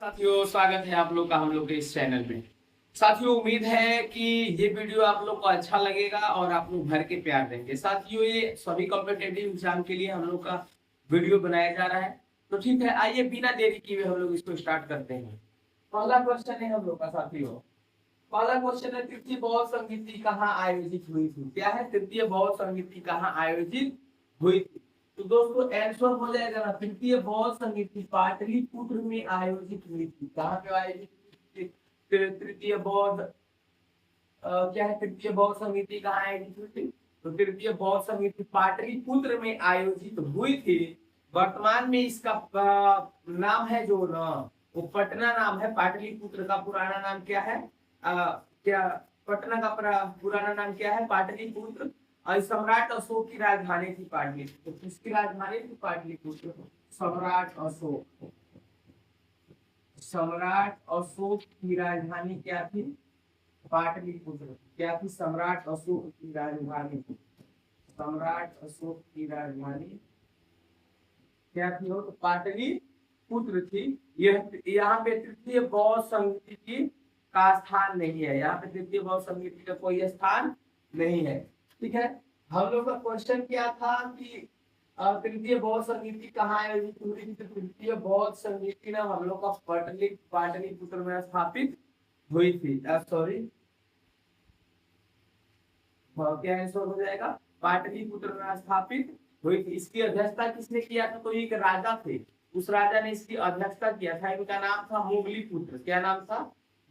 साथियों, स्वागत है आप लोग का हम लोग के इस चैनल में। साथियों, उम्मीद है कि ये वीडियो आप लोग को अच्छा लगेगा और आप लोग भर के प्यार देंगे। साथियों, ये सभी कॉम्पिटिटिव एग्जाम के लिए हम लोग का वीडियो बनाया जा रहा है। तो ठीक है, आइए बिना देरी किए हम लोग इसको स्टार्ट करते हैं। पहला क्वेश्चन है हम लोग का साथियों। पहला क्वेश्चन है, तृतीय बौद्ध संगीति कहाँ आयोजित हुई थी? क्या है? तृतीय बौद्ध संगीति कहाँ आयोजित हुई थी? तो दोस्तों आंसर हो जाएगा ना, तृतीय बौद्ध संगीति पाटलिपुत्र में आयोजित हुई थी। कहाँ पे आयोजित हुई थी? तृतीय बौद्ध क्या है? तृतीय बौद्ध संगीति कहाँ आयोजित हुई थी? तो तृतीय बौद्ध संगीति पाटलिपुत्र में आयोजित हुई थी। वर्तमान में इसका नाम है जो ना, वो पटना नाम है। पाटलिपुत्र का पुराना नाम क्या है? क्या पटना का पुराना नाम क्या है? पाटलिपुत्र। और सम्राट अशोक की राजधानी थी पाटलिपुत्र। किसकी राजधानी थी पाटलिपुत्र? सम्राट अशोक। सम्राट अशोक की राजधानी क्या थी? पाटलिपुत्र। क्या थी? सम्राट अशोक की राजधानी। सम्राट अशोक की राजधानी क्या थी? हो तो पाटलिपुत्र थी। यह यहाँ पे तृतीय बौद्ध संगीति का स्थान नहीं है। यहाँ पे तृतीय बौद्ध संगीति का कोई स्थान नहीं है। ठीक है, हम लोग का क्वेश्चन क्या था कि तृतीय बौद्ध संगीति कहाँ आयोजित हुई थी? तो तृतीय बौद्ध संगीति ना हम लोग का पाटलिपुत्र में स्थापित हुई थी। सॉरी, क्या आंसर हो जाएगा? पाटलिपुत्र में स्थापित हुई थी। इसकी अध्यक्षता किसने किया था? तो एक राजा थे, उस राजा ने इसकी अध्यक्षता किया था। इनका नाम था मोगलीपुत्र। क्या नाम था?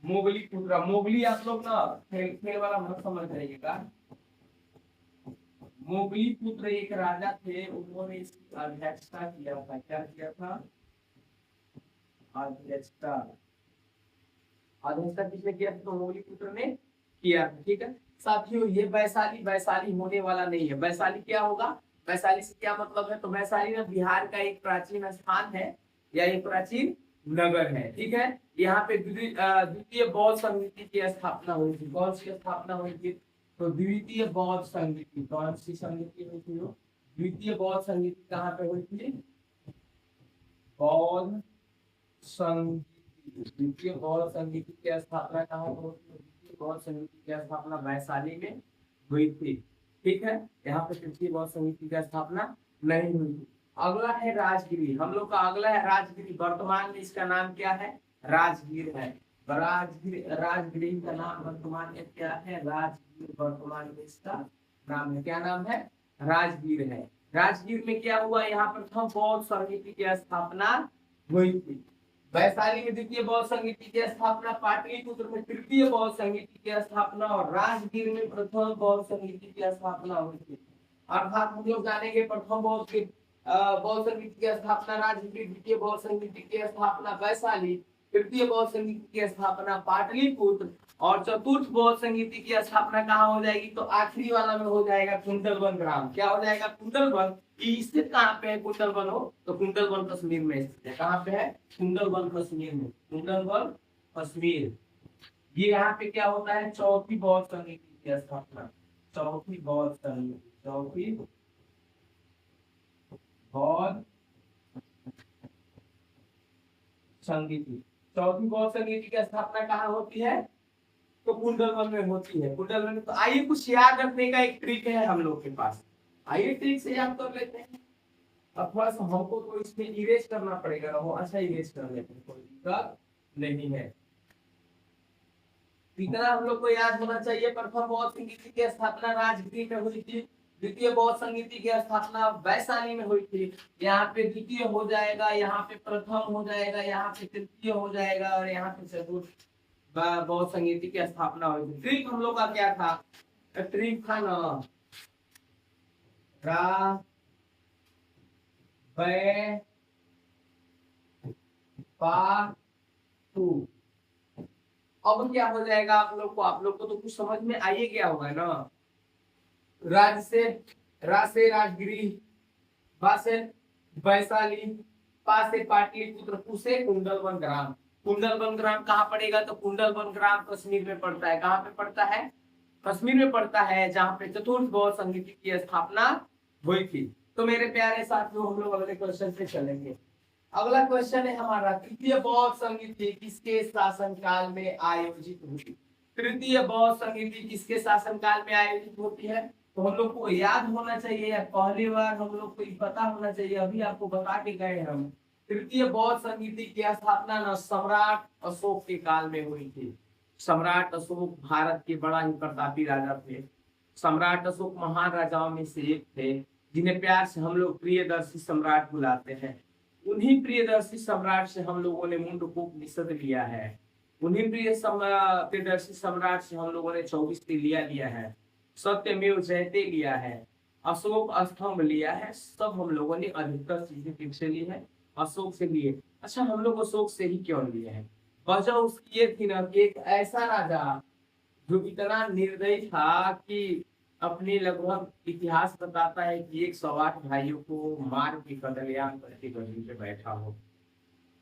मोगलीपुत्र। मोगली आप लोग ना खेल वाला मत समझ रहिएगा। मोगलीपुत्र एक राजा थे, उन्होंने इसकी अध्यक्षता किया था। क्या किया था? अध्यक्षता। अध्यक्षता किसने किया था? तो मोगलीपुत्र ने किया। ठीक है साथियों, ये वैशाली वैशाली होने वाला नहीं है। वैशाली क्या होगा? वैशाली से क्या मतलब है? तो वैशाली ना बिहार का एक प्राचीन स्थान है या एक प्राचीन नगर है। ठीक है, यहाँ पे द्वितीय बौद्ध संगीति की स्थापना हुई थी। कौन सी स्थापना हुई थी? तो द्वितीय बौद्ध संगीति। कौन सी संगीति हुई थी? द्वितीय बौद्ध संगीति कहाँ पे हुई थी? बौद्ध संगीति। द्वितीय बौद्ध संगीति की स्थापना कहाँ पर हुई थी? द्वितीय बौद्ध संगीति की स्थापना वैशाली में हुई थी। ठीक है, यहाँ पे तृतीय बौद्ध संगीति की स्थापना नहीं हुई थी। अगला है राजगिरी। हम लोग का अगला है राजगिरी। वर्तमान में इसका नाम क्या है? राजगीर है। राजगिरी का नाम वर्तमान में क्या है? राजगीर वर्तमान में इसका नाम है। क्या नाम है? राजगीर है। राजगीर में क्या हुआ? यहाँ प्रथम बौद्ध संगीति की स्थापना हुई थी। वैशाली में द्वितीय बौद्ध संगीति की स्थापना, पाटलिपुत्र में तृतीय बौद्ध संगीति की स्थापना और राजगीर में प्रथम बौद्ध संगीति की स्थापना हुई थी। अर्थात हम लोग जानेंगे प्रथम बौद्ध संगीति की स्थापना राजगीर, द्वितीय बौद्ध संगीति की स्थापना वैशाली, तृतीय बौद्ध संगीति की स्थापना पाटलिपुत्र और चतुर्थ बौद्ध संगीति की स्थापना कहाँ हो जाएगी? तो आखिरी वाला में हो जाएगा कुंडलवन ग्राम। क्या हो जाएगा? कुंडलवन। स्थित कहाँ पे है कुंडलवन? हो तो कुंडलवन कश्मीर में स्थित है। कहाँ पे है? कुंडलवन कश्मीर में। कुंडलवन कश्मीर। ये यहाँ पे क्या होता है? चौथी बौद्ध संगीति की स्थापना। चौथी बौद्ध संगीति। चौथी बौद्ध संगीति। चौथी बौद्ध संगीति की स्थापना कहाँ होती है? तो कुंडलवन में होती है। कुंडलवन में। तो आइए कुछ याद रखने का एक ट्रिक है हम लोग के पास। आइए ट्रिक से याद कर लेते हैं। अब थोड़ा सा हमको तो इसमें इरेज करना पड़ेगा, वो अच्छा इरेज कर लेते हैं, कोई दिक्कत नहीं है। इतना हम लोग को याद होना चाहिए। प्रथम बौद्ध संगीति की स्थापना राजगीर में हुई थी। द्वितीय बौद्ध संगीति की स्थापना वैशाली में हुई थी। यहाँ पे द्वितीय हो जाएगा, यहाँ पे प्रथम हो जाएगा, यहाँ पे तृतीय हो जाएगा और यहाँ पे चतुर्थ बौद्ध संगीति की स्थापना हुई थी। ट्रिक हम लोग का क्या था? ट्रिक था ना, रा पा टू। अब क्या हो जाएगा आप लोग को तो कुछ समझ में आइए क्या होगा ना। राज से राजगिरी, बा से वैशाली, पा से पाटलिपुत्र, पू से कुंडलवन ग्राम। कुंडलवन ग्राम कहाँ पड़ेगा? तो कुंडलवन ग्राम कश्मीर में पड़ता है। कहाँ पे पड़ता है? कश्मीर में पड़ता है, जहाँ पे चतुर्थ बौद्ध संगीति की स्थापना हुई थी। तो मेरे प्यारे साथियों, हम लोग अगले क्वेश्चन पे चलेंगे। अगला क्वेश्चन है हमारा, तृतीय बौद्ध संगीति किसके शासनकाल में आयोजित हुई? तृतीय बौद्ध संगीति किसके शासनकाल में आयोजित होती है? तो हम लोग को याद होना चाहिए, पहली बार हम लोग को पता होना चाहिए, अभी आपको बता के गए हम। तृतीय बौद्ध संगीति की स्थापना न सम्राट अशोक के काल में हुई थी। सम्राट अशोक भारत के बड़ा ही प्रतापी राजा थे। सम्राट अशोक महान राजाओं में से एक थे, जिन्हें प्यार से हम लोग प्रियदर्शी सम्राट बुलाते हैं। उन्हीं प्रियदर्शी सम्राट से हम लोगों ने मुंडकोपनिषद लिया है। उन्हीं प्रियदर्शी सम्राट से हम लोगों ने 24 लिया है। सत्यमेव जयते लिया है, अशोक स्तंभ लिया है। सब हम लोगों ने अधिकतर चीजें किससे ली है? अशोक से लिए। अच्छा, हम लोग अशोक से ही क्यों लिए हैं? वजह उसकी ये थी ना कि एक ऐसा राजा जो इतना निर्दयी था कि अपने लगभग इतिहास बताता है कि 108 भाइयों को मार के कत्लेआम करके गद्दी पे बैठा हो।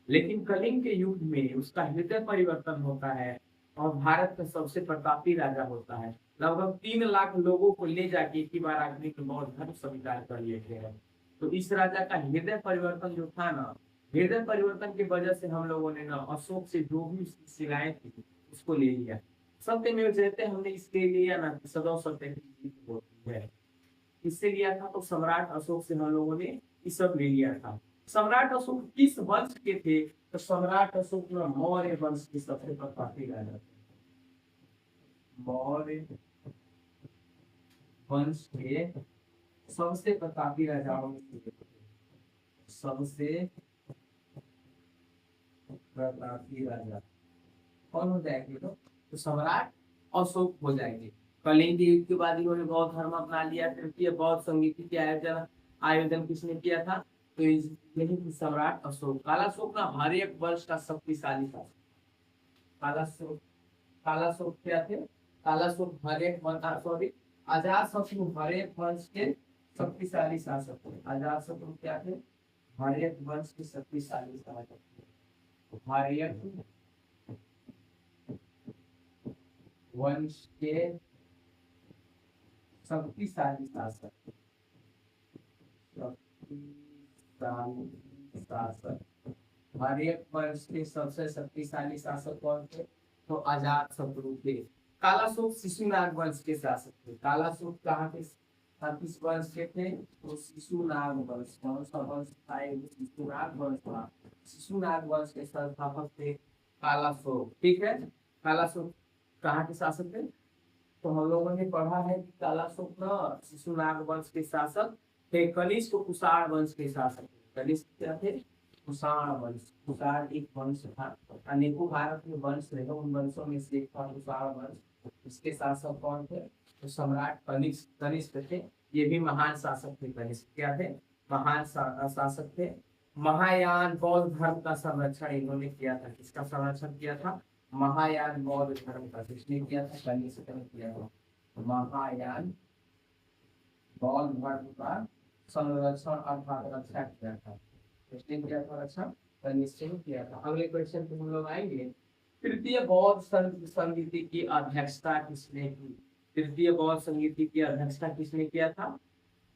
लेकिन कलिंग के युग में उसका हृदय परिवर्तन होता है और भारत का सबसे प्रतापी राजा होता है। लगभग 3 लाख लोगों को ले जाके एक ही बार आदमी को बौद्ध धर्म स्वीकार कर लेते हैं। तो इस राजा का हृदय परिवर्तन जो था ना, हृदय परिवर्तन की वजह से हम लोगों ने ना अशोक से जो भी उसकी शिलाएं थी उसको ले लिया। सत्यमेव जयते हमने इसलिए लिया ना कि सदैव सत्य की जीत होती है। किससे लिया था? तो सम्राट अशोक से हम लोगों ने ये सब ले लिया था। सम्राट अशोक किस वंश के थे? तो सम्राट अशोक में मौर्य वंश के सबसे प्रतापी राजा थे। मौर्य वंश के सबसे प्रतापी राजाओं में से एक थे। सबसे प्रतापी राजा कौन हो जाएंगे? तो सम्राट अशोक हो जाएंगे। कलिंग युग के बाद इन्होंने बौद्ध धर्म अपना लिया। तृतीय बौद्ध संगीति के आयोजन किसने किया था? तो यही सम्राट अशोक। कालाशोक ना हर एक वर्ष का शक्तिशाली था। कालाशोक कालाशोक क्या थे? कालाशोक हर एक सॉरी अजातशत्रु हर एक वंश के शक्तिशाली शासक थे। अजातशत्रु क्या थे? हर एक वंश के शक्तिशाली शासक थे। हर एक वंश के शक्तिशाली शासक। शक्तिशाली शासक हर एक वंश के सबसे शक्तिशाली शासक कौन थे? तो अजातशत्रु थे। कालाशोक शिशुनाग वंश के शासक थे। कालाशोक कहाँ के किस वंश के थे? तो शिशुनाग वंश। कौन सा वंश था? शिशुनाग वंश था। शिशुनाग वंश के संस्थापक थे कालाशोक। ठीक है, कालाशोक कहाँ के शासक थे? तो हम लोगों ने पढ़ा है कि कालाशोक न शिशुनाग वंश के शासक थे। कनिष्क कुषाण वंश के शासक थे। कनिष्क क्या थे? कुषाण वंश। कुषाण एक वंश था, अनेकों भारत में वंश रहे, उन वंशों में से एक था कुषाण वंश। इसके शासक कौन थे? तो सम्राट कनिष्क थे। ये भी महान शासक थे। कनिष्क क्या थे? महान शासक थे। महायान बौद्ध धर्म का संरक्षण इन्होंने किया था। किसका संरक्षण किया था? महायान बौद्ध धर्म का। किसने किया था? कनिष्क ने किया था। महायान बौद्ध धर्म का संरक्षण अर्थात रक्षा किया था। किसने किया था रक्षा? कनिष्क ने किया था। अगले क्वेश्चन पे हम लोग आएंगे। तृतीय बौद्ध संगीति की अध्यक्षता किसने की? तृतीय बौद्ध संगीति की अध्यक्षता किसने किया था?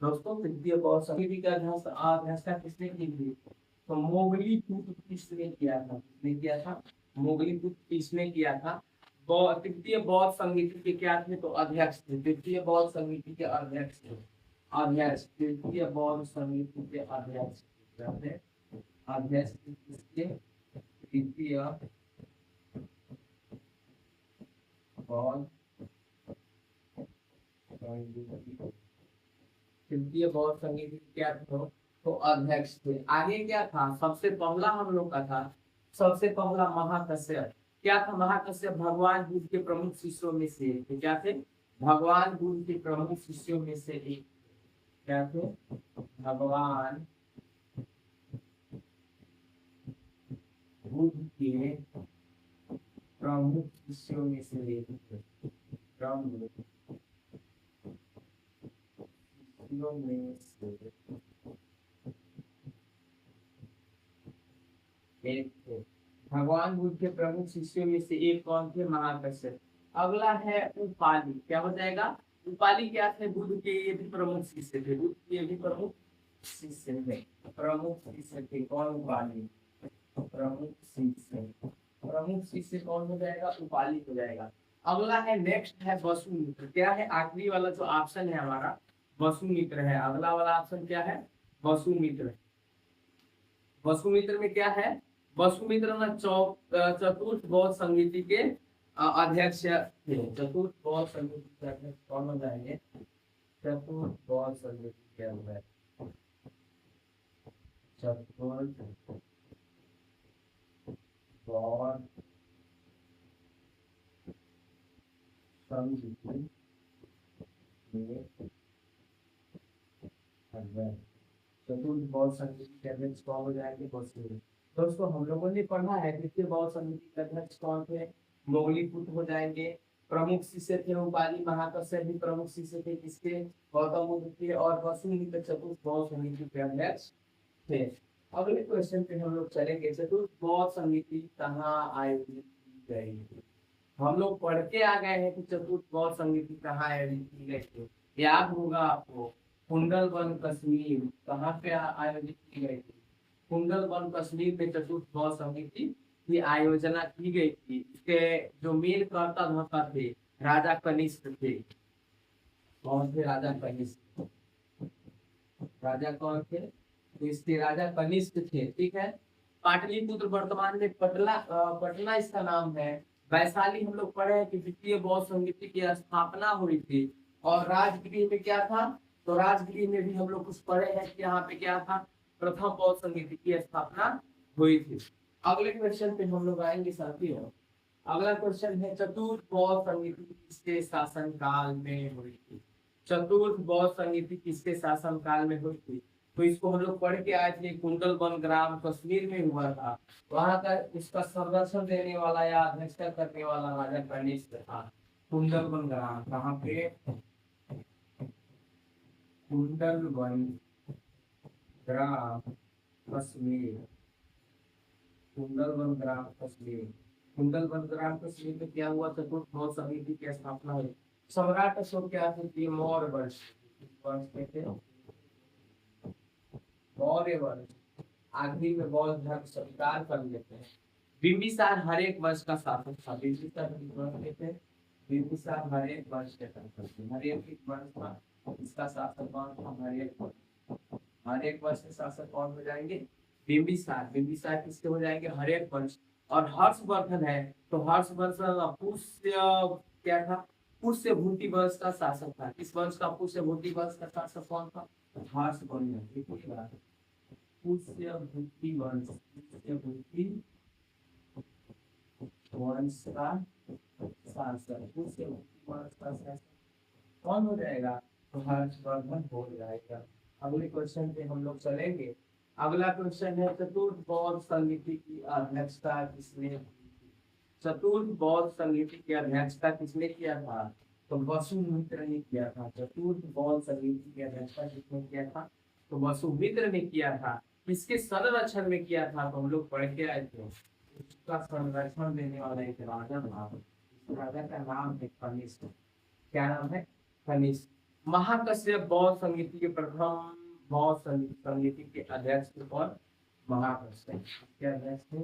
दोस्तों, तृतीय बौद्ध संगीति की अध्यक्षता किसने की थी? तो मोगली पुत्र किसने किया था? किसने किया था? मोगली पुत्र किसने किया था? तृतीय बौद्ध संगीति के क्या थे? तो अध्यक्ष थे। तृतीय बौद्ध संगीति के अध्यक्ष थे। अध्यक्ष तृतीय बौद्ध संगीति के अध्यक्ष थे। अध्यक्ष किसके? तृतीय बौद्ध तृतीय बौद्ध संगीति क्या थे? तो अध्यक्ष थे। आगे क्या था? सबसे पहला हम लोग का था, सबसे पहला महाकश्यप। क्या था महाकश्यप? भगवान बुद्ध के प्रमुख शिष्यों में से एक थे। क्या थे? भगवान बुद्ध के प्रमुख शिष्यों में से एक। क्या थे? भगवान बुद्ध के प्रमुख शिष्यों में से एक थे। प्रमुख शिष्यों में से एक थे। भगवान बुद्ध के प्रमुख शिष्यों में से एक कौन थे? महाकश्यप। अगला है उपाली। क्या हो जाएगा? उपाली क्या थे? बुद्ध के ये भी प्रमुख शिष्य थे। बुद्ध के भी प्रमुख शिष्य थे, प्रमुख शिष्य थे। कौन? उपाली। प्रमुख शिष्य, प्रमुख शिष्य कौन हो जाएगा? उपाली हो जाएगा। अगला है, नेक्स्ट है वसुमित्र। क्या है? आखिरी वाला जो ऑप्शन है हमारा वसुमित्र है। अगला वाला ऑप्शन क्या है? वसुमित्र। वसुमित्र में क्या है? वसुमित्र ना चतुर्थ बौद्ध संगीति के अध्यक्ष थे। चतुर्थ बौद्ध संगीति के अध्यक्ष कौन हो जाएंगे? चतुर्थ बौद्ध संगीति के अध्यक्ष, चतुर्थ बौद्ध संगीति के अध्यक्ष, चतुर्थ बौद्ध समिति के अध्यक्ष कौन हो जाएंगे? वसुमित्र। दोस्तों हम लोगों ने पढ़ा है द्वितीय बौद्ध समिति के अध्यक्ष कौन थे? मोगलीपुत्र हो जाएंगे। प्रमुख शिष्य थे उपाली, महाकश्यप भी प्रमुख शिष्य थे किसके? गौतम बुद्ध के। और वसुमित्र चतुर्थ बौद्ध समिति के अध्यक्ष थे। अगले क्वेश्चन पे हम लोग चलेंगे, चतुर्थ बौद्ध समिति कहाँ आयोजित की गई? हम लोग पढ़ के आ गए हैं कि चतुर्थ बौद्ध समिति कहाँ आयोजित की गई थी। याद होगा आपको, कुंडलवन कश्मीर। कहाँ पे आयोजित की गई थी? कुंडलवन कश्मीर में चतुर्थ बौद्ध समिति की आयोजना की गई थी। इसके जो मेन कर्ता धर्ता थे राजा कनिष्क थे। कौन थे? राजा कनिष्क। राजा कौन थे? तो इसके राजा कनिष्क थे। ठीक है। पाटलिपुत्र वर्तमान में पटना इसका नाम है। वैशाली हम लोग पढ़े हैं कि द्वितीय बौद्ध समिति की स्थापना हुई थी। और राजगृह में क्या था? तो राजगृह में भी हम लोग कुछ पढ़े हैं कि यहाँ पे क्या था? प्रथम बौद्ध समिति की स्थापना हुई थी। अगले क्वेश्चन पे हम लोग आएंगे साथियों। अगला क्वेश्चन है, चतुर्थ बौद्ध समिति किसके शासन काल में हुई थी? चतुर्थ बौद्ध समिति किसके शासन काल में हुई थी? तो इसको हम लोग पढ़ के आए थे, कुंडलवन ग्राम कश्मीर में हुआ था। वहां का इसका संरक्षण देने वाला या अध्यक्षता करने वाला राजा कनिष्क था। कुंडलवन ग्राम कहाँ पे? कुंडलवन ग्राम कश्मीर। कुंडलवन ग्राम कश्मीर। कुंडलवन ग्राम कश्मीर में क्या हुआ? चतुर्थ बौद्ध समिति की स्थापना हुई। सम्राट अशोक क्या थे? मौर्य वंश। वंश के थे मौर्य वंश। आखिरी में बौद्ध धर्म स्वीकार कर लेते हैं। बिंबिसार हर एक वंश का शासक था। बिंबिसार वंश के थे। बिंबिसार हर एक वंश के शासक थे। हर एक वंश का इसका शासक कौन था? हर एक वंश के शासक कौन हो जाएंगे? बिंबिसार। बिंबिसार किसके हो जाएंगे? हर एक वंश। और हर्षवर्धन है तो हर्षवर्धन पुष्य क्या था? पुष्य भूति वंश का शासक था। किस वंश का? पुष्य भूति वंश का शासक कौन था? हर्षवर्धन। पुष्य भूति वंश। पुष्य भूति वंश का शासक, पुष्य भूति वंश का शासक कौन हो जाएगा? तो हर्षवर्धन हो जाएगा। अगले क्वेश्चन पे हम लोग चलेंगे। अगला क्वेश्चन है, चतुर्थ बौद्ध समिति की अध्यक्षता किसने की थी? चतुर्थ बौद्ध समिति की अध्यक्षता किसने किया था? तो वसुमित्र ने किया था। चतुर्थ बौद्ध समिति की अध्यक्षता किसने किया था? तो वसुमित्र ने किया था। किसके संरक्षण में किया था? तो हम लोग पढ़ के आए थे। उसका संरक्षण देने वाला एक राजा था। राजा का नाम है कनिष्क। क्या नाम है? कनिष्क। महाकश्यप बौद्ध समिति के प्रथम बौद्ध समिति के अध्यक्ष कौन? महाकश्यप के अध्यक्ष थे।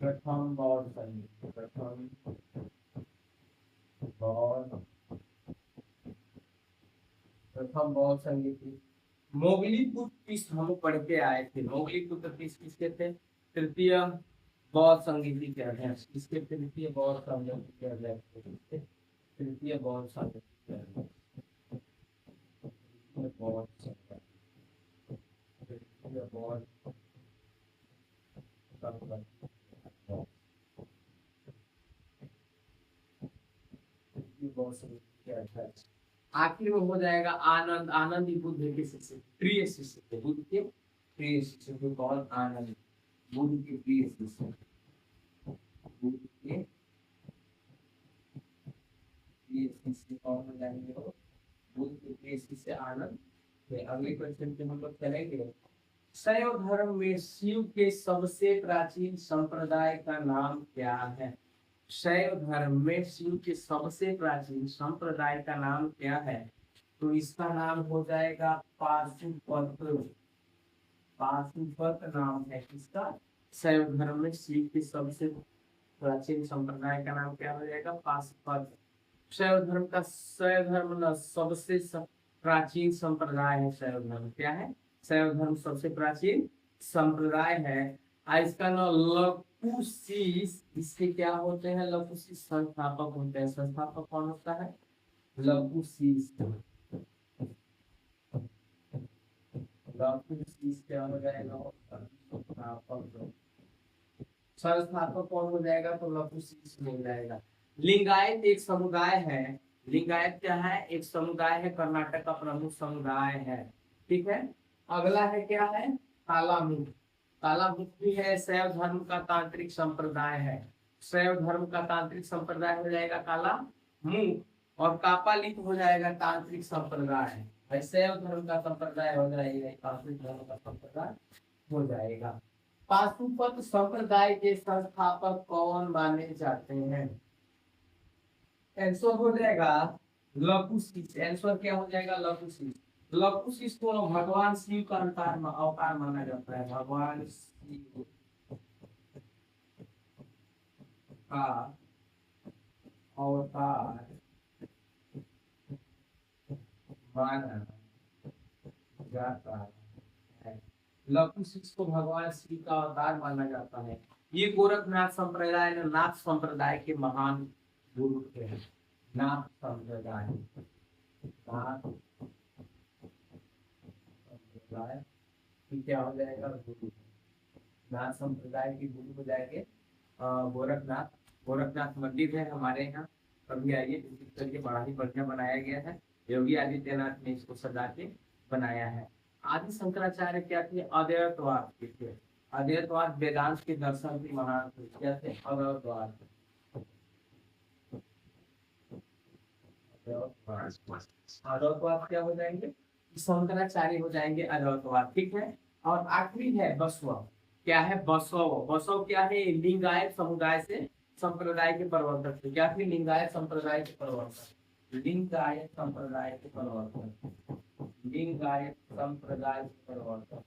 प्रथम बौद्ध समिति, प्रथम बौद्ध, प्रथम बौद्ध समिति। मोगलीपुत्र किस हम पढ़ के आए थे? मोगलीपुत्र किसके थे? तृतीय बौद्ध समिति के अध्यक्ष। किसके? तृतीय बौद्ध समिति के अध्यक्ष। तृतीय बौद्ध समिति के अध्यक्ष। आखिर में हो जाएगा आनंद। आनंद ही बुद्ध के शिष्य, प्रिय शिष्य थे। बुद्ध के प्रिय शिष्य थे। कौन? आनंद। बुद्ध के प्रिय शिष्य। बुद्ध के प्रिय शिष्य कौन हो जाएंगे? बुद्ध के प्रिय शिष्य आनंद। अगले क्वेश्चन पे हम लोग चलेंगे। शैव धर्म में शिव के सबसे प्राचीन संप्रदाय का नाम क्या है? शैव धर्म में शिव के सबसे प्राचीन संप्रदाय का नाम क्या है? तो इसका नाम हो जाएगा पाशुपत। पाशुपत नाम है किसका? शैव धर्म में शिव के सबसे प्राचीन संप्रदाय का नाम क्या हो जाएगा? पाशुपत। शैव धर्म ना सबसे प्राचीन संप्रदाय है। शैव धर्म क्या है? शैव धर्म सबसे प्राचीन संप्रदाय है। इसका नाम लकुशिस, इसके क्या होते हैं? लकुशिस संस्थापक होते हैं। संस्थापक कौन होता है? लकुशिस। लकुशिस क्या हो जाएगा? संस्थापक। संस्थापक कौन हो जाएगा? तो लकुशिस हो जाएगा। लिंगायत एक समुदाय है। लिंगायत क्या है? एक समुदाय है, कर्नाटक का प्रमुख समुदाय है। ठीक है। अगला है क्या है? कालामुख। कालामुख भी है, शैव धर्म का तांत्रिक संप्रदाय है। शैव धर्म का तांत्रिक संप्रदाय हो जाएगा कालामुख। और कापालिक हो जाएगा तांत्रिक संप्रदाय। भाई शैव धर्म का संप्रदाय हो जाएगा, तांत्रिक धर्म का संप्रदाय हो जाएगा। पाशुपत संप्रदाय के संस्थापक कौन माने जाते हैं? आंसर हो जाएगा लकुशिस। आंसर क्या हो जाएगा? लकुशिस। लकुशिस को भगवान शिव का अवतार माना जाता है। भगवान शिव का अवतार माना जाता है। लकुशिस को भगवान शिव का अवतार माना जाता है। ये गोरखनाथ संप्रदाय ने नाथ संप्रदाय के महान गुरु थे। नाथ संप्रदाय, नाथ संप्रदाय क्या हो जाएगा? गुरु। नाथ संप्रदाय के गुरु हो जाएंगे गोरखनाथ। गोरखनाथ मंदिर है हमारे यहाँ, कभी आइए विजिट करके। बड़ा ही बढ़िया बनाया गया है। योगी आदित्यनाथ ने इसको सजा के बनाया है। आदि शंकराचार्य क्या थे? अद्वैतवाद के थे। अद्वैतवाद वेदांत के दर्शन के महान थे। क्या थे? अद्वैतवाद। अद्वैतवाद क्या हो जाएंगे? शंकराचार्य हो जाएंगे अद्वैतवाद। ठीक है। और आखिरी है बसव। क्या है? बसव। बसव क्या है? लिंगायत समुदाय से संप्रदाय के प्रवर्तक थे। क्या थे? लिंगायत संप्रदाय के प्रवर्तक। लिंगायत संप्रदाय के प्रवर्तक। लिंगायत संप्रदाय के प्रवर्तक।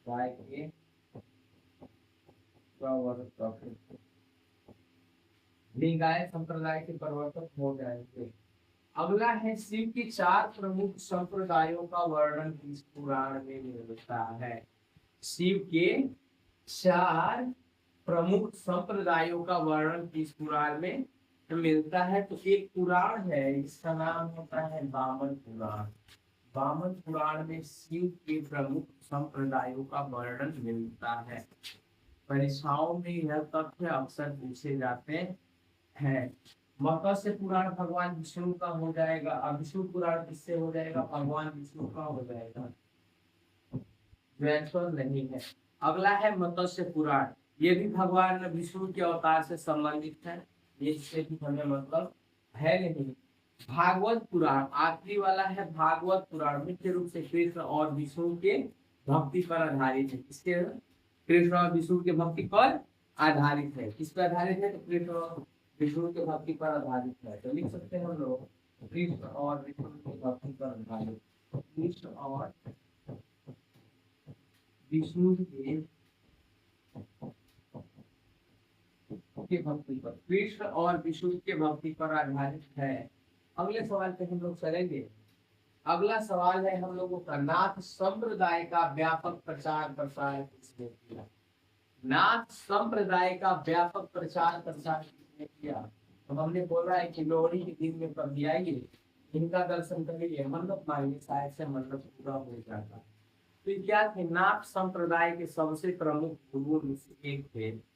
संप्रदाय के प्रवर्तक। लिंगायत संप्रदाय के प्रवर्तक हो जाएंगे। अगला है शिव के 4 प्रमुख संप्रदायों का वर्णन किस पुराण में मिलता है? शिव के 4 प्रमुख संप्रदायों का वर्णन किस पुराण में मिलता है? तो एक पुराण है, इसका नाम होता है वामन पुराण। वामन पुराण में शिव के प्रमुख संप्रदायों का वर्णन मिलता है। परीक्षाओं में यह तथ्य अक्सर पूछे जाते हैं। मत्स्य पुराण भगवान विष्णु का हो जाएगा। विष्णु पुराण किससे हो जाएगा? भगवान विष्णु का हो जाएगा। नहीं है। अगला है मत्स्य पुराण, ये भी भगवान विष्णु के अवतार से संबंधित है। इससे भी हमें मतलब है नहीं। भागवत पुराण आखिरी वाला है। भागवत पुराण मुख्य रूप से कृष्ण और विष्णु के भक्ति पर आधारित है। किसके? कृष्ण और विष्णु के भक्ति पर आधारित है। किस पर आधारित है? तो कृष्ण और विष्णु के भक्ति पर आधारित है। तो लिख सकते हैं हम लोग कृष्ण और विष्णु की भक्ति पर आधारित। कृष्ण और विष्णु के भक्ति पर, कृष्ण और विष्णु के भक्ति पर आधारित है। अगले सवाल पे हम लोग चलेंगे। अगला सवाल है हम लोगों का, नाथ संप्रदाय का व्यापक प्रचार प्रसार किसने किया? नाथ संप्रदाय का व्यापक प्रचार प्रसार किसने किया? तो हमने बोला है कि लोहड़ी के दिन में कभी आइए, इनका दर्शन करिए, मन्नत मांगिए, शायद से मन्नत पूरा हो जाता। तो ये क्या थे? नाथ संप्रदाय के सबसे प्रमुख गुरुओं में से एक थे।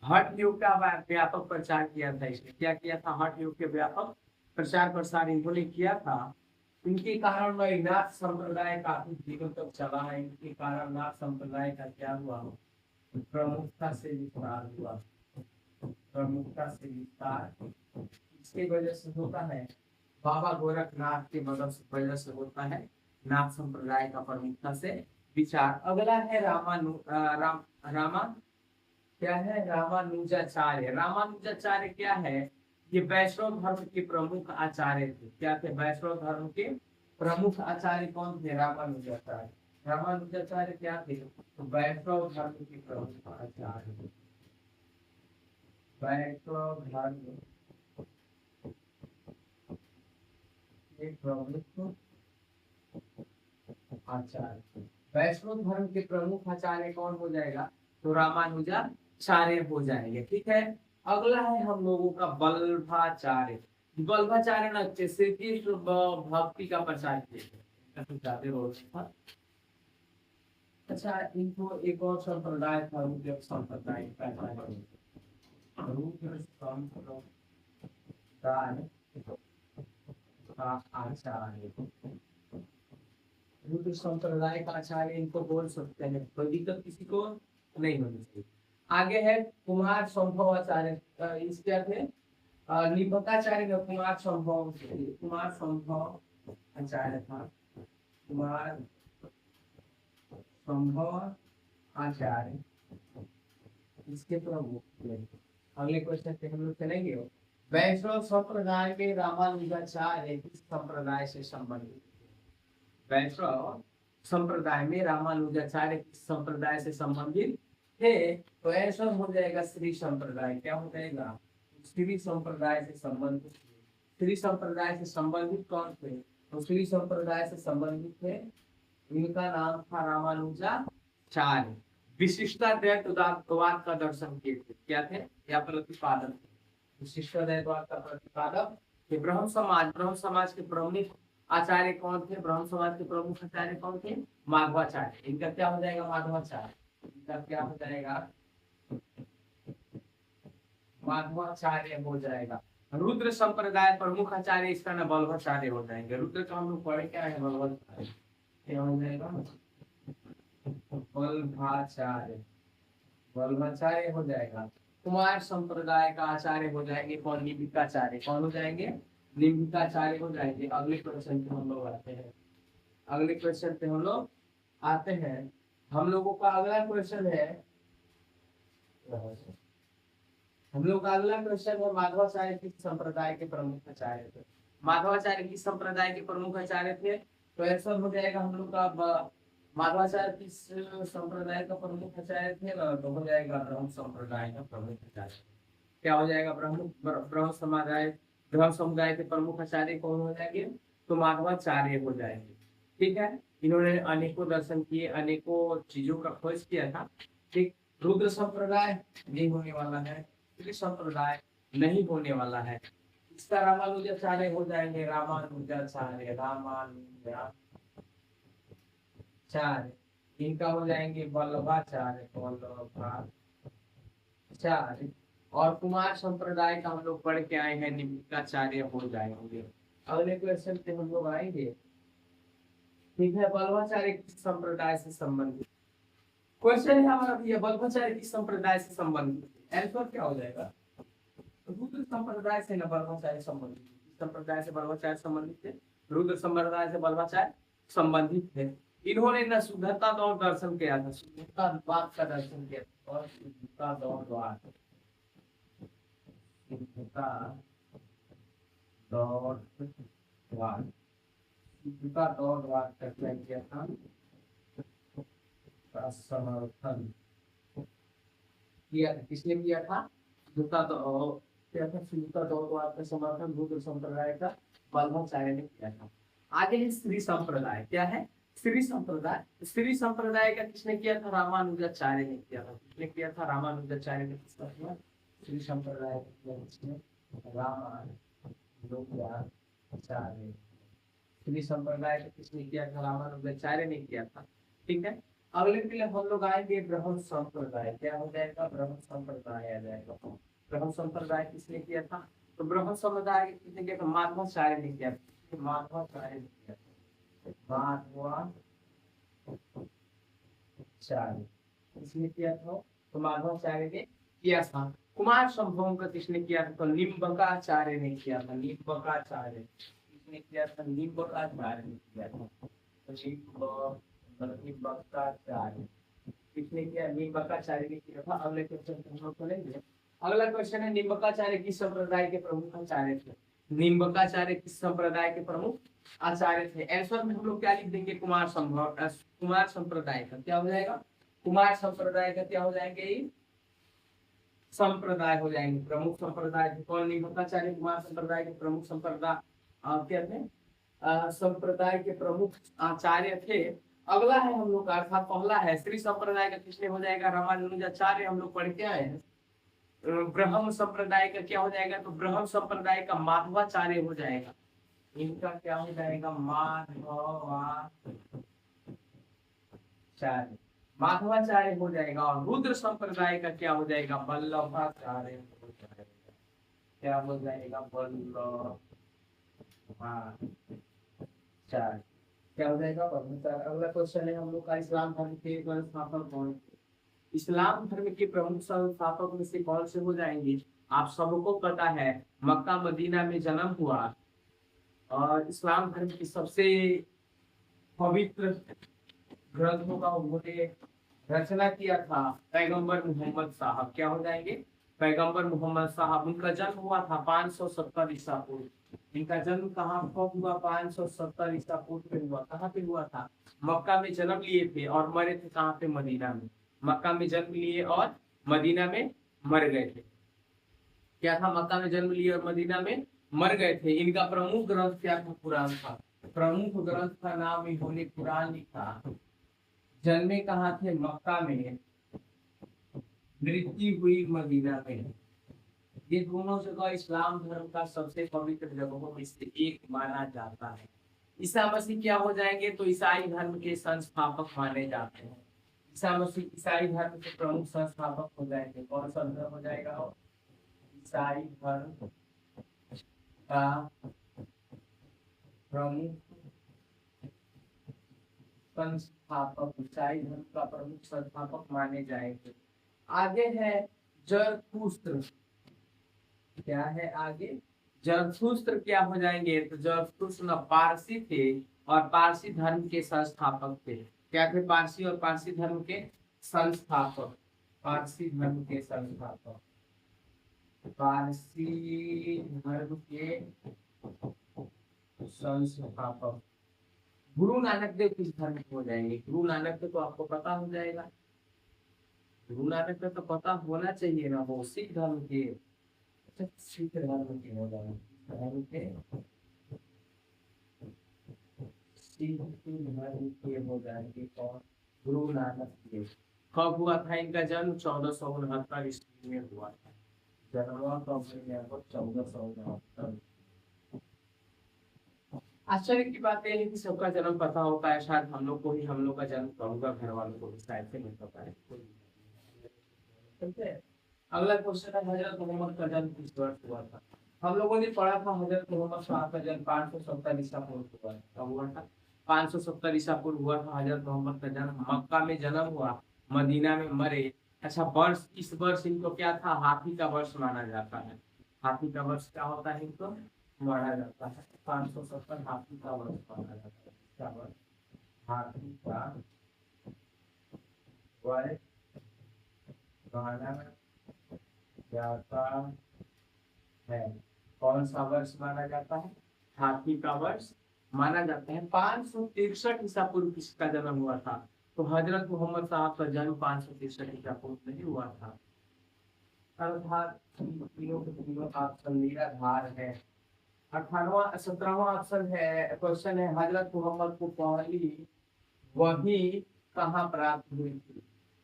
हठ योग का व्यापक प्रचार किया था इसने। क्या किया था? हठ योग के व्यापक प्रचार प्रसार इन्होंने किया था। इनके कारण नाथ संप्रदाय काफी दिनों तक चला है। इनके कारण नाथ संप्रदाय का क्या हुआ? प्रमुखता से विस्तार हुआ। प्रमुखता से विस्तार इसकी वजह से होता है, बाबा गोरखनाथ के वजह से होता है नाथ संप्रदाय का प्रमुखता से विचार। अगला है क्या है? रामानुजाचार्य। रामानुजाचार्य क्या है? ये वैष्णव धर्म के प्रमुख आचार्य थे। क्या थे? वैष्णव धर्म के प्रमुख आचार्य कौन थे? रामानुजाचार्य। रामानुजाचार्य क्या थे? तो वैष्णव धर्म के प्रमुख आचार्य। वैष्णव धर्म के प्रमुख आचार्य। वैष्णव धर्म के प्रमुख आचार्य कौन हो जाएगा? तो रामानुजाचार्य हो जाएंगे। ठीक है, अगला है हम लोगों का वल्लभाचार्य। वल्लभाचार्य ने श्री कृष्ण भक्ति का प्रचार किया। अच्छा, इनको एक और संप्रदाय था, रुद्र संप्रदाय रुद्र संप्रदाय का आचार्य। रुद्र संप्रदाय का आचार्य इनको बोल सकते हैं, कोई दिक्कत किसी को नहीं होनी चाहिए। आगे है कुमार संभवाचार्य। इस क्या थे? निम्बकाचार्य का कुमार संभव आचार्य था। कुमार संभव आचार्य इसके प्रमुख। अगले क्वेश्चन पे हम लोग चलेंगे। वैष्णव संप्रदाय में रामानुजाचार्य किस संप्रदाय से संबंधित? वैष्णव संप्रदाय में रामानुजाचार्य किस संप्रदाय से संबंधित थे? तो ऐसा हो जाएगा श्री संप्रदाय। क्या हो जाएगा? श्री संप्रदाय से संबंधित। श्री संप्रदाय से संबंधित कौन थे? तो श्री संप्रदाय से संबंधित थे, इनका नाम था रामानुजाचार्य। विशिष्टाद्वैतवाद का दर्शन किए थे। क्या थे? या प्रतिपादक थे। विशिष्टाद्वैतवाद का प्रतिपादक थे। ब्रह्म समाज के प्रमुख आचार्य कौन थे? ब्रह्म समाज के प्रमुख आचार्य कौन थे? माधवाचार्य। इनका क्या हो जाएगा? माधवाचार्य। इनका क्या हो जाएगा? माधवाचार्य हो जाएगा। रुद्र संप्रदाय प्रमुख आचार्य इसका नाम वल्लभाचार्य हो जाएंगे। रुद्र का हम लोग पढ़े क्या है? वल्लभाचार्य। क्या हो जाएगा? वल्लभाचार्य। वल्लभाचार्य हो जाएगा। कुमार संप्रदाय का आचार्य हो जाएंगे कौन? निम्बिकाचार्य। कौन हो जाएंगे? निम्बिकाचार्य हो जाएंगे। अगले क्वेश्चन पे हम लोग आते हैं। अगले क्वेश्चन पे हम लोग आते हैं। हम लोगों का अगला क्वेश्चन है, हम लोग का अगला क्वेश्चन है माधवाचार्य किस संप्रदाय के प्रमुख आचार्य थे? माधवाचार्य किस संप्रदाय के प्रमुख आचार्य थे? तो ऐसा हो जाएगा हम लोग का माधवाचार्य किस संप्रदाय का प्रमुख आचार्य थे ना? तो हो जाएगा ब्रह्म संप्रदाय का प्रमुख आचार्य। क्या हो जाएगा? ब्रह्म समुदाय के प्रमुख आचार्य कौन हो जाएंगे? तो माधवाचार्य हो जाएंगे। ठीक है, इन्होंने अनेकों दर्शन किए, अनेकों चीजों का खोज किया था। ठीक, रुद्र संप्रदाय नहीं होने वाला है, श्री संप्रदाय नहीं होने वाला है। इसका रामानुजाचार्य हो जाएंगे। रामानुजाचार्य इनका हो जाएंगे वल्लभाचार्य। और कुमार संप्रदाय का हम लोग पढ़ के आए हैं, निम्बिकाचार्य हो जाएंगे। अगले क्वेश्चन पे हम लोग आएंगे। ठीक है, वल्लभाचार्य किस संप्रदाय से संबंधित? क्वेश्चन है हमारा भैया, वल्लभाचार्य किस संप्रदाय से संबंधित? आंसर क्या हो जाएगा? रुद्र संप्रदाय से न वल्लभाचार्य संबंधित। संप्रदाय से वल्लभाचार्य संबंधित थे। रुद्र संप्रदाय से वल्लभाचार्य संबंधित थे। इन्होंने न शुद्धता दौर दर्शन किया था, शुद्धता द्वार का दर्शन किया था। और शुद्धता दौर द्वार का क्या किया था? समर्थन किया। किसने किया था? समर्थन रुद्र संप्रदाय का वल्लभाचार्य ने किया था। आगे है श्री संप्रदाय। क्या है? श्री संप्रदाय। श्री संप्रदाय का किसने किया था? रामानुजाचार्य ने किया था। किसने किया था? रामानुजाचार्य ने किया। श्री संप्रदाय रामानुजाचार्य। श्री संप्रदाय का किसने किया था? रामानुजाचार्य ने किया था। ठीक है, अगले के लिए हम लोग आएंगे ब्रह्म संप्रदाय। क्या हो जाएगा? ब्रह्म संप्रदाय आ जाएगा। ब्रह्म संप्रदाय किसने किया था? तो ब्रह्म संप्रदाय किसने किया था? माधवाचार्य ने किया था। माधवाचार्य ने किया था। माधवाचार्य किसने किया था? तो माधवाचार्य ने किया था। कुमार संभव का किसने किया था? तो निम्बकाचार्य ने किया था। निम्बकाचार्य किसने किया था? निम्बकाचार्य ने किया था। निम्बकाचार्य किसने किया? निम्बकाचार्य ने किया था। अगले क्वेश्चन हम लोग चलेंगे। अगला क्वेश्चन है निम्बकाचार्य किस संप्रदाय के प्रमुख आचार्य थे? निम्बकाचार्य किस संप्रदाय के प्रमुख आचार्य थे? आंसर में हम लोग क्या लिख देंगे? कुमार कुमार संप्रदाय का क्या हो जाएगा? कुमार संप्रदाय का क्या हो जाएंगे? ये संप्रदाय हो जाएंगे, प्रमुख संप्रदाय थे। कौन? निम्बकाचार्य कुमार संप्रदाय के प्रमुख संप्रदाय क्या थे? संप्रदाय के प्रमुख आचार्य थे। अगला है हम लोग का, अर्थात पहला है श्री संप्रदाय का किसने हो जाएगा? रामानुजाचार्य। हम लोग पढ़ के आए हैं। ब्रह्म संप्रदाय का क्या हो जाएगा? तो ब्रह्म संप्रदाय का माधवाचार्य हो जाएगा। इनका क्या हो जाएगा? माधवाचार्य, माधवाचार्य हो जाएगा। और रुद्र संप्रदाय का क्या हो जाएगा? वल्लभाचार्य हो जाएगा। क्या हो जाएगा? वल्लभाचार्य। क्या हो जाएगा? वल्लभाचार्य। अगला क्वेश्चन है हम लोग का, इस्लाम धर्म के संस्थापक कौन थे? इस्लाम धर्म के प्रमुख संस्थापक में से कौन से हो जाएंगे? आप सबको पता है, मक्का मदीना में जन्म हुआ और इस्लाम धर्म की सबसे पवित्र ग्रंथों का उन्होंने रचना किया था पैगंबर मोहम्मद साहब। क्या हो जाएंगे? पैगंबर मोहम्मद साहब। उनका जन्म हुआ था 570 ईसा पूर्व। इनका जन्म कहाँ कब हुआ? 570 ईसा पूर्व पे हुआ। कहाँ पे हुआ था? मक्का में जन्म लिए थे और मरे थे कहाँ पे? मदीना में। मक्का में जन्म लिए और मदीना में मर गए थे। क्या था? मक्का में जन्म लिए और मदीना में मर गए थे। इनका प्रमुख ग्रंथ क्या था? कुरान था। प्रमुख ग्रंथ का नाम इन्होंने कुरान लिखा। जन्मे कहाँ थे? मक्का में। मृत्यु हुई मदीना में। ये दोनों जगह इस्लाम धर्म का सबसे पवित्र जगहों में से एक माना जाता है। ईसा मसीह क्या हो जाएंगे? तो ईसाई धर्म के संस्थापक माने जाते हैं। ईसा मसीह ईसाई धर्म के प्रमुख संस्थापक हो जाएंगे। कौन सा धर्म हो जाएगा? ईसाई धर्म का प्रमुख संस्थापक, ईसाई धर्म का प्रमुख संस्थापक माने जाएंगे। आगे है जरथुस्त्र। क्या है आगे? जरथुस्त्र क्या हो जाएंगे? तो जरथुस्त्र पारसी थे और पारसी धर्म के संस्थापक थे। क्या थे? पारसी और पारसी धर्म के संस्थापक। पारसी धर्म के संस्थापक, पारसी धर्म के संस्थापक। गुरु नानक देव किस धर्म के हो जाएंगे? गुरु नानक देव तो आपको पता हो जाएगा। गुरु नानक देव तो पता होना चाहिए ना, वो सिख धर्म के। अच्छा, सिख धर्म के हो जाएंगे। धर्म के सिख धर्म के हो जाएंगे। कौन? गुरु नानक देव। कब हुआ था इनका जन्म? 1469 ईस्वी में हुआ था। जन्म कब हुआ? 1469। आश्चर्य की बात यह है कि सबका जन्म पता होता है, शायद हम लोग को ही हम लोग का जन्म होगा, घर वालों को शायद से नहीं पता है। ठीक है। अगला क्वेश्चन है, हजरत मोहम्मद का जन्म किस वर्ष हुआ था? हम लोगों ने पढ़ा था हजरत मोहम्मद साहब का जन्म 570 ईसा पूर्व हुआ था। कब हुआ था? 570 ईसा पूर्व हुआ था हजरत मोहम्मद का जन्म। मक्का में जन्म हुआ, मदीना में मरे। अच्छा, वर्ष इस वर्ष इनको क्या था? हाथी का वर्ष माना जाता है। हाथी का वर्ष क्या होता है? इनको माना जाता है 570 हाथी का वर्ष माना जाता है। क्या वर्ष? हाथी का वर्ष माना जाता है। कौन सा वर्ष माना जाता है? हाथी का वर्ष माना जाता है। 563 ईसा पूर्व किसका जन्म हुआ था? तो हजरत मोहम्मद साहब का जन्म 563 ईसा पूर्व में ही हुआ था। अर्थात तीनों के तीनों ऑप्शन निराधार है। 18वां 17वां ऑप्शन है, क्वेश्चन है, हजरत मोहम्मद को पहली वही कहाँ प्राप्त हुई थी?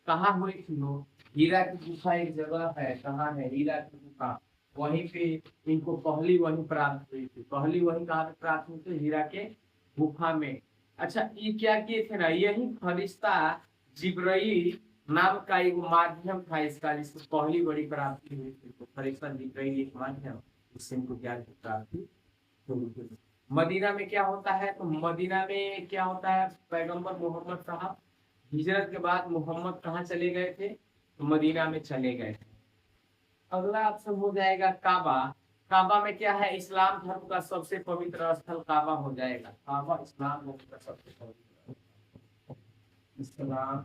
कहाँ हुई थी वो? हीरा की गुफा एक जगह है, कहाँ है? हीरा की गुफा, वहीं पे इनको पहली वही प्राप्त हुई थी। पहली वही कहाँ पे प्राप्त हुई थी? हीरा के गुफा में। अच्छा, ये क्या किए थे ना, यही फरिश्ता जिब्राइल नाम का एक माध्यम था इसका, जिसको पहली बड़ी प्राप्ति हुई थी। तो फरिश्ता जिब्राइल एक माध्यम, इससे इनको ज्ञान की प्राप्ति। मदीना में क्या होता है? तो मदीना में क्या होता है? पैगंबर मोहम्मद साहब हिजरत के बाद मोहम्मद कहाँ चले गए थे? तो मदीना में चले गए थे। अगला ऑप्शन हो जाएगा काबा। काबा में क्या है? इस्लाम धर्म का सबसे पवित्र स्थल काबा हो जाएगा। काबा इस्लाम धर्म का सबसे पवित्र, इस्लाम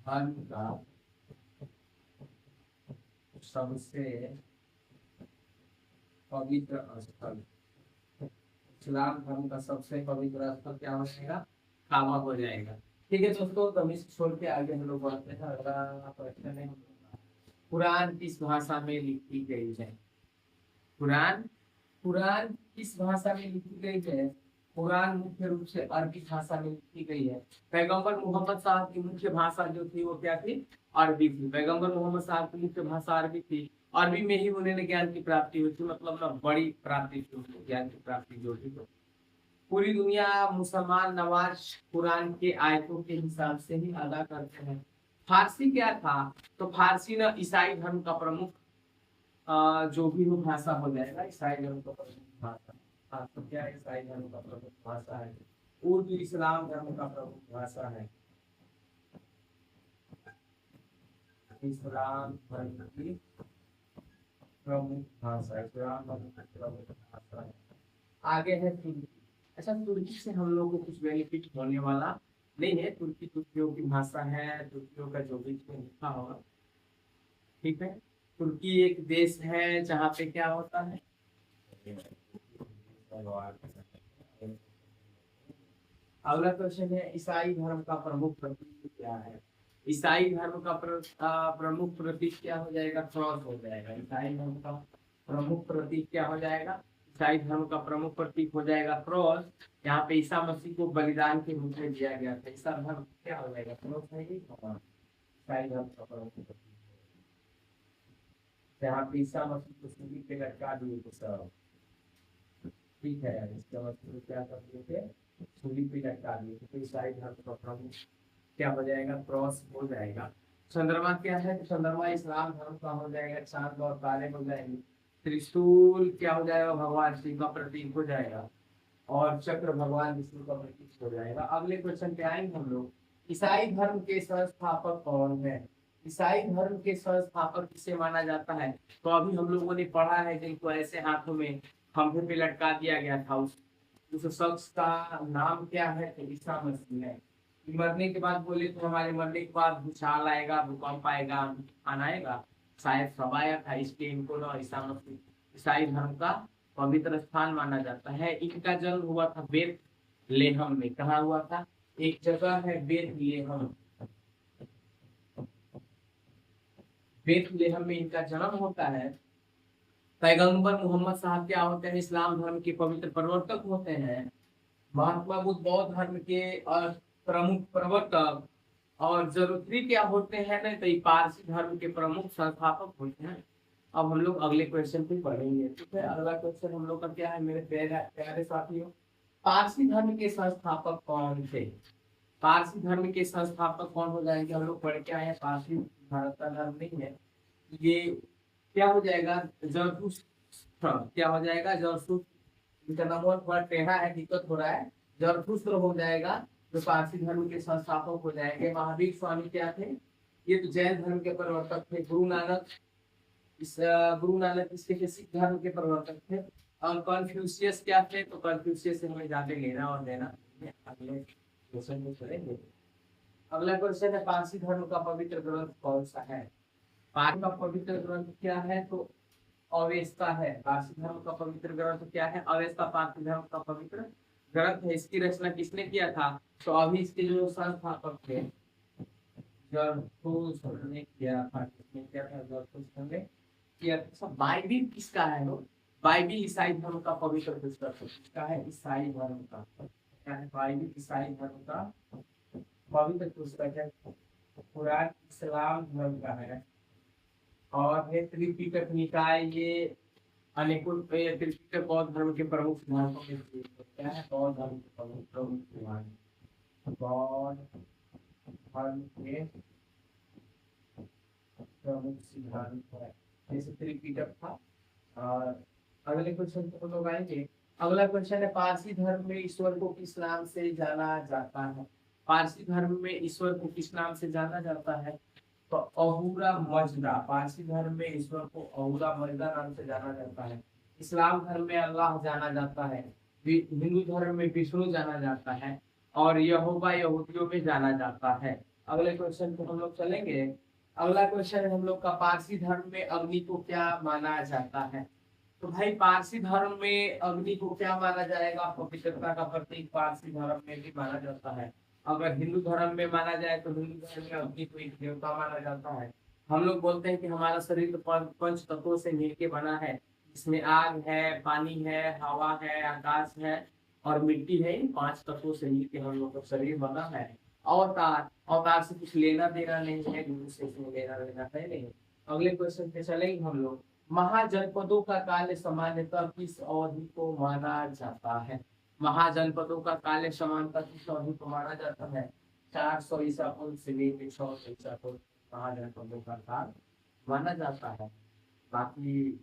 धर्म का सबसे पवित्र स्थल। इस्लाम धर्म का सबसे पवित्र स्थल क्या हो जाएगा? काबा हो जाएगा। ठीक है दोस्तों, तो इस छोड़ के आगे हम लोग बढ़ते हैं। अगला प्रश्न है, कुरान किस भाषा में लिखी गई है? कुरान कुरान किस भाषा में लिखी गई है? कुरान मुख्य रूप से अरबी भाषा में लिखी गई है। पैगंबर मोहम्मद साहब की मुख्य भाषा जो थी वो क्या थी? अरबी थी। पैगंबर मोहम्मद साहब की मुख्य भाषा अरबी थी। अरबी में ही उन्हें ज्ञान की प्राप्ति हुई थी, मतलब ना बड़ी प्राप्ति थी उनको, ज्ञान की प्राप्ति जो थी। तो पूरी दुनिया मुसलमान नमाज कुरान के आयतों के हिसाब से ही अदा करते हैं। फारसी क्या था? तो फारसी ना ईसाई धर्म का प्रमुख जो भी वो भाषा हो जाएगा, ईसाई धर्म का प्रमुख भाषा। हाँ, तो क्या है? ईसाई धर्म का प्रमुख भाषा है। उर्दू इस्लाम धर्म का प्रमुख भाषा है। इस्लाम धर्म की प्रमुख भाषा, इस्लाम धर्म की प्रमुख भाषा है। आगे है तुर्की। अच्छा, तुर्की से हम लोग को कुछ बेनिफिट होने वाला नहीं है। तुर्की तुर्कियों की भाषा है, तुर्कियों का जो भी लिखा होगा। ठीक है, तुर्की एक देश है जहाँ पे क्या होता है? अगला क्वेश्चन है, ईसाई धर्म का प्रमुख प्रतीक क्या है? ईसाई धर्म का प्रमुख प्रतीक क्या हो जाएगा? क्रॉस हो जाएगा। ईसाई धर्म का प्रमुख प्रतीक क्या हो जाएगा? ईसाई धर्म का प्रमुख प्रतीक हो जाएगा क्रॉस। यहाँ पे ईसा मसीह को बलिदान के रूप में दिया गया था। ईसा धर्म क्या हो जाएगा? क्रॉस है ही। ईसाई धर्म का प्रमुख प्रतीक यहाँ पे ईसा मसीह को सूली पे लटका दिए थे सब। ठीक है, इसका मतलब क्या कर दिए थे? सूली पे लटका दिए थे। तो ईसाई धर्म का प्रमुख क्या हो जाएगा? क्रॉस हो जाएगा। चंद्रमा क्या है? तो चंद्रमा इस्लाम धर्म का हो जाएगा। चांद और तारे हो जाएंगे। त्रिशूल क्या हो जाएगा? भगवान शिव का प्रतीक हो जाएगा। और चक्र भगवान विष्णु का प्रतीक हो जाएगा। अगले क्वेश्चन पे आएंगे हम लोग। ईसाई धर्म के संस्थापक कौन है? ईसाई धर्म के संस्थापक किसे माना जाता है? तो अभी हम लोगों ने पढ़ा है जिनको ऐसे हाथों में खंभे पे लटका दिया गया था, उस शख्स का नाम क्या है? तो ईसा मसीह है। मरने के बाद बोले तो हमारे मरने के बाद भूचाल आएगा, भूकंप आएगा, तूफान आएगा, शायद सब आया था। इसलिए इनको ना ईसा मसीह ईसाई धर्म का पवित्र स्थान माना जाता है। इनका जन्म हुआ था बेथलेहम में। कहाँ हुआ था? एक जगह है बेथलेहम। बेथलेहम में इनका जन्म होता है। पैगंबर मोहम्मद साहब क्या होते हैं? इस्लाम धर्म के पवित्र प्रवर्तक होते हैं। महात्मा बुद्ध बौद्ध धर्म के प्रमुख प्रवर्तक। और जरूरी क्या होते हैं ना, तो ये पारसी धर्म के प्रमुख संस्थापक होते हैं। अब हम लोग अगले क्वेश्चन पे पढ़ेंगे। ठीक है, अगला क्वेश्चन हम लोग का क्या है मेरे प्यारे साथियों? पारसी धर्म के संस्थापक कौन थे? पारसी धर्म के संस्थापक कौन हो जाएंगे? हम लोग पढ़ के आए हैं, पारसी भारत का धर्म नहीं है ये। क्या हो जाएगा? जरथुस्त्र। क्या हो जाएगा? जरथुस्त्र। इनका नाम थोड़ा टेढ़ा है, दिक्कत हो रहा है। जरथुस्त्र हो जाएगा, जो पारसी धर्म के संस्थापक हो जाएंगे। महावीर स्वामी क्या थे? ये तो जैन धर्म के प्रवर्तक थे। गुरु नानक इसके सिख धर्म के प्रवर्तक थे। और कन्फ्यूशियस क्या थे? तो कन्फ्यूशियस से हमें ज्यादा लेना और देना अगले क्वेश्चन में करेंगे। अगला क्वेश्चन है, पारसी धर्म का पवित्र ग्रंथ कौन सा है? पारसी का पवित्र ग्रंथ क्या है? तो अवेस्ता है। पारसी धर्म का पवित्र ग्रंथ क्या है? अवेस्ता पारसी धर्म का पवित्र ग्रंथ है। इसकी रचना किसने किया था? तो अभी इसके जो संस्थापक थे जरथुस्त्र ने किया था। किसने किया था? जरथुस्त्र ने किया था। बाइबिल किसका है? बाइबिल ईसाई धर्म का पवित्र पुस्तक है। किसका है? ईसाई धर्म का। क्या है? बाइबिल ईसाई धर्म का पवित्र पुस्तक है। कुरान इस्लाम धर्म का है। और ये त्रिपिटक निकाय, ये अनेकों त्रिपिटक बौद्ध धर्म के प्रमुख सिद्धांतों में से एक है। क्या है? बौद्ध धर्म के प्रमुख सिद्धांत। बौद्ध धर्म के प्रमुख सिद्धांत है, जैसे त्रिपिटक था। और अगले क्वेश्चन को लोग आएंगे। अगला क्वेश्चन है, पारसी धर्म में ईश्वर को किस नाम से जाना जाता है? पारसी धर्म में ईश्वर को किस नाम से जाना जाता है? तो अहूरा मजदा। पारसी धर्म में ईश्वर को अहूरा मजदा नाम से जाना जाता है। इस्लाम धर्म में अल्लाह जाना जाता है। हिंदू धर्म में विष्णु जाना जाता है। और यहोवा यहूदियों में जाना जाता है। अगले क्वेश्चन को हम लोग चलेंगे। अगला क्वेश्चन हम लोग का, पारसी धर्म में अग्नि को क्या माना जाता है? तो भाई पारसी धर्म में अग्नि को क्या माना जाएगा? पवित्रता का प्रतीक पारसी धर्म में भी माना जाता है। अगर हिंदू धर्म में माना जाए तो हिंदू धर्म में अग्नि को एक देवता माना जाता है। हम लोग बोलते हैं कि हमारा शरीर तो पंच तत्वों से मिलके बना है। इसमें आग है, पानी है, हवा है, आकाश है और मिट्टी है। इन पांच तत्वों से मिलके हम लोग का शरीर बना है। अवतार, अवतार से कुछ लेना देना नहीं है, गुरु से इसमें लेना देना है नहीं। अगले क्वेश्चन पे चलेंगे हम लोग। महाजनपदों का काल सामान्यतः किस अवधि को माना जाता है? महाजनपदों का काल समानता किस अवधि को माना जाता है? 400 ईसा पूर्व से लेकर 600 ईसा पूर्व महाजनपदों का काल माना जाता है। बाकी